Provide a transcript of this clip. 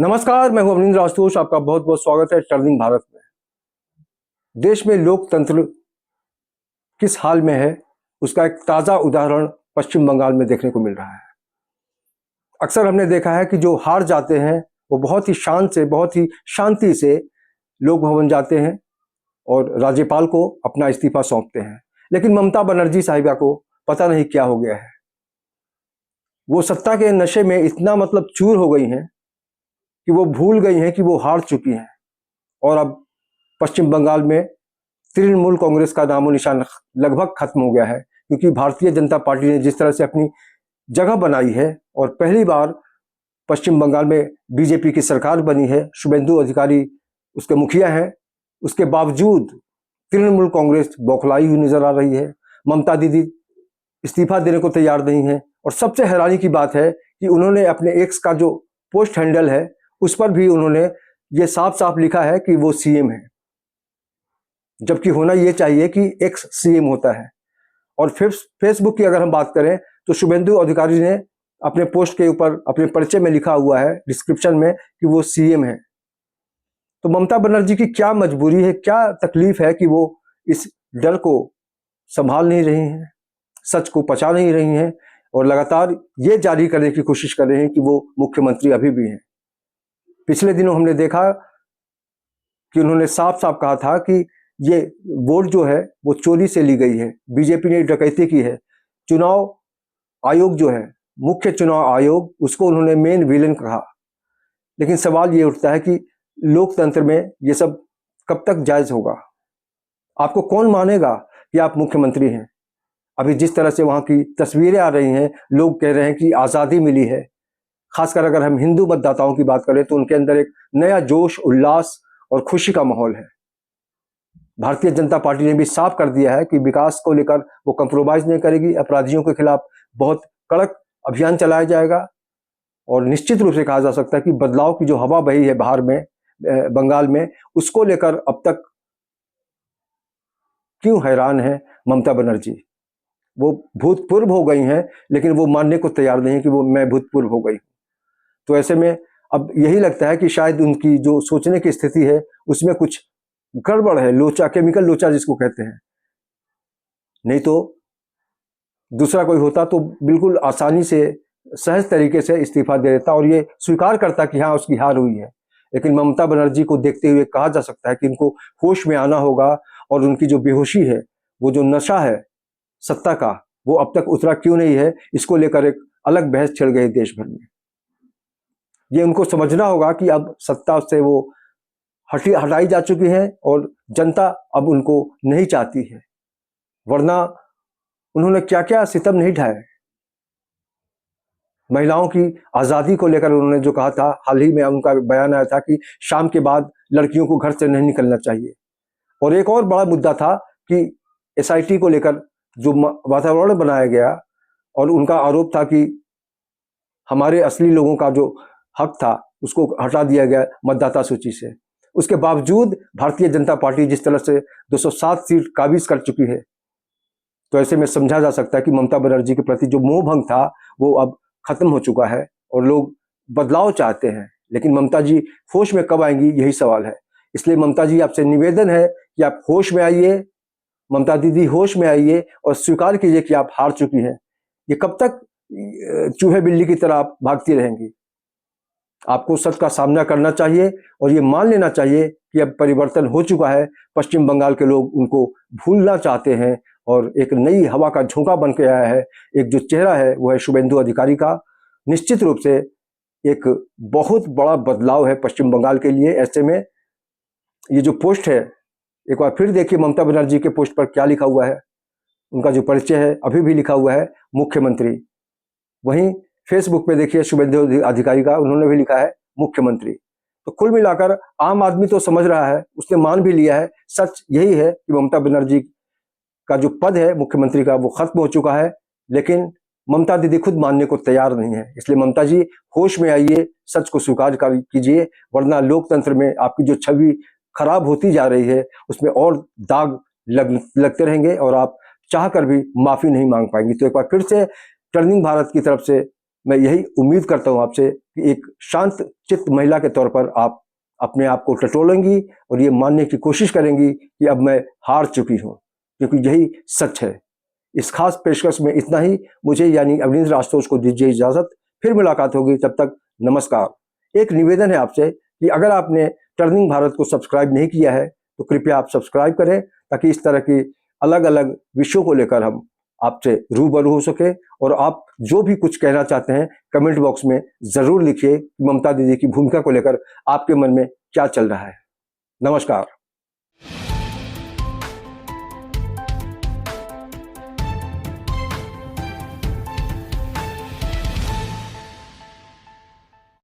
नमस्कार, मैं हूं अवनींद्र आशुतोष। आपका बहुत बहुत स्वागत है टर्निंग भारत में। देश में लोकतंत्र किस हाल में है, उसका एक ताज़ा उदाहरण पश्चिम बंगाल में देखने को मिल रहा है। अक्सर हमने देखा है कि जो हार जाते हैं वो बहुत ही शान से, बहुत ही शांति से लोक भवन जाते हैं और राज्यपाल को अपना इस्तीफा सौंपते हैं। लेकिन ममता बनर्जी साहिबा को पता नहीं क्या हो गया है। वो सत्ता के नशे में इतना चूर हो गई हैं कि वो भूल गई हैं कि वो हार चुकी हैं और अब पश्चिम बंगाल में तृणमूल कांग्रेस का नामो निशान लगभग खत्म हो गया है, क्योंकि भारतीय जनता पार्टी ने जिस तरह से अपनी जगह बनाई है और पहली बार पश्चिम बंगाल में बीजेपी की सरकार बनी है, शुभेंदु अधिकारी उसके मुखिया हैं, उसके बावजूद तृणमूल कांग्रेस बौखलाई हुई नजर आ रही है। ममता दीदी इस्तीफा देने को तैयार नहीं है और सबसे हैरानी की बात है कि उन्होंने अपने एक्स का जो पोस्ट हैंडल है उस पर भी उन्होंने ये साफ साफ लिखा है कि वो सीएम है, जबकि होना ये चाहिए कि एक्स सीएम होता है। और फेसबुक की अगर हम बात करें तो शुभेंदु अधिकारी ने अपने पोस्ट के ऊपर अपने परिचय में लिखा हुआ है डिस्क्रिप्शन में कि वो सीएम है। तो ममता बनर्जी की क्या मजबूरी है, क्या तकलीफ है कि वो इस डर को संभाल नहीं रही हैं, सच को पचा नहीं रही हैं और लगातार ये जारी करने की कोशिश कर रहे हैं कि वो मुख्यमंत्री अभी भी हैं। पिछले दिनों हमने देखा कि उन्होंने साफ साफ कहा था कि ये वोट जो है वो चोरी से ली गई है, बीजेपी ने डकैती की है। चुनाव आयोग जो है, मुख्य चुनाव आयोग, उसको उन्होंने मेन विलेन कहा। लेकिन सवाल ये उठता है कि लोकतंत्र में ये सब कब तक जायज होगा? आपको कौन मानेगा कि आप मुख्यमंत्री हैं? अभी जिस तरह से वहां की तस्वीरें आ रही हैं, लोग कह रहे हैं कि आज़ादी मिली है। खासकर अगर हम हिंदू मतदाताओं की बात करें तो उनके अंदर एक नया जोश, उल्लास और खुशी का माहौल है। भारतीय जनता पार्टी ने भी साफ कर दिया है कि विकास को लेकर वो कंप्रोमाइज नहीं करेगी, अपराधियों के खिलाफ बहुत कड़क अभियान चलाया जाएगा और निश्चित रूप से कहा जा सकता है कि बदलाव की जो हवा बही है बाहर में, बंगाल में, उसको लेकर अब तक क्यों हैरान है ममता बनर्जी? वो भूतपूर्व हो गई हैं, लेकिन वो मानने को तैयार नहीं है कि वो मैं भूतपूर्व हो गई। तो ऐसे में अब यही लगता है कि शायद उनकी जो सोचने की स्थिति है उसमें कुछ गड़बड़ है, लोचा, केमिकल लोचा जिसको कहते हैं। नहीं तो दूसरा कोई होता तो बिल्कुल आसानी से, सहज तरीके से इस्तीफा दे देता और ये स्वीकार करता कि हाँ, उसकी हार हुई है। लेकिन ममता बनर्जी को देखते हुए कहा जा सकता है कि इनको होश में आना होगा और उनकी जो बेहोशी है, वो जो नशा है सत्ता का, वो अब तक उतरा क्यों नहीं है, इसको लेकर एक अलग बहस छिड़ गई देश भर में। ये उनको समझना होगा कि अब सत्ता से वो हटाई जा चुकी है और जनता अब उनको नहीं चाहती है, वरना उन्होंने क्या क्या सितम नहीं ढाए। महिलाओं की आज़ादी को लेकर उन्होंने जो कहा था, हाल ही में उनका बयान आया था कि शाम के बाद लड़कियों को घर से नहीं निकलना चाहिए। और एक और बड़ा मुद्दा था कि एसआईटी को लेकर जो वातावरण बनाया गया और उनका आरोप था कि हमारे असली लोगों का जो हक था उसको हटा दिया गया मतदाता सूची से। उसके बावजूद भारतीय जनता पार्टी जिस तरह से 207 सीट काबिज कर चुकी है, तो ऐसे में समझा जा सकता है कि ममता बनर्जी के प्रति जो मोह भंग था वो अब खत्म हो चुका है और लोग बदलाव चाहते हैं। लेकिन ममता जी होश में कब आएंगी, यही सवाल है। इसलिए ममता जी, आपसे निवेदन है कि आप होश में आइए, ममता दीदी होश में आइए और स्वीकार कीजिए कि आप हार चुकी हैं। ये कब तक चूहे बिल्ली की तरह आप भागती रहेंगी? आपको सच का सामना करना चाहिए और ये मान लेना चाहिए कि अब परिवर्तन हो चुका है। पश्चिम बंगाल के लोग उनको भूलना चाहते हैं और एक नई हवा का झोंका बन के आया है। एक जो चेहरा है वो है शुभेंदु अधिकारी का। निश्चित रूप से एक बहुत बड़ा बदलाव है पश्चिम बंगाल के लिए। ऐसे में ये जो पोस्ट है, एक बार फिर देखिए ममता बनर्जी के पोस्ट पर क्या लिखा हुआ है। उनका जो परिचय है अभी भी लिखा हुआ है मुख्यमंत्री। वहीं फेसबुक पे देखिए शुभेंदु अधिकारी का, उन्होंने भी लिखा है मुख्यमंत्री। तो कुल मिलाकर आम आदमी तो समझ रहा है, उसने मान भी लिया है, सच यही है कि ममता बनर्जी का जो पद है मुख्यमंत्री का वो खत्म हो चुका है। लेकिन ममता दीदी खुद मानने को तैयार नहीं है। इसलिए ममता जी होश में आइए, सच को स्वीकार कीजिए, वरना लोकतंत्र में आपकी जो छवि खराब होती जा रही है उसमें और दाग लगते रहेंगे और आप चाह कर भी माफी नहीं मांग पाएंगी। तो एक बार फिर से टर्निंग भारत की तरफ से मैं यही उम्मीद करता हूं आपसे कि एक शांत चित्त महिला के तौर पर आप अपने आप को टटोलेंगी और ये मानने की कोशिश करेंगी कि अब मैं हार चुकी हूं, क्योंकि यही सच है। इस खास पेशकश में इतना ही। मुझे यानी अवनींद्र आशुतोष को दीजिए इजाजत। फिर मुलाकात होगी, तब तक नमस्कार। एक निवेदन है आपसे कि अगर आपने टर्निंग भारत को सब्सक्राइब नहीं किया है तो कृपया आप सब्सक्राइब करें, ताकि इस तरह की अलग अलग विषयों को लेकर हम आपसे रूबरू हो सके। और आप जो भी कुछ कहना चाहते हैं कमेंट बॉक्स में जरूर लिखिए कि ममता दीदी की भूमिका को लेकर आपके मन में क्या चल रहा है। नमस्कार।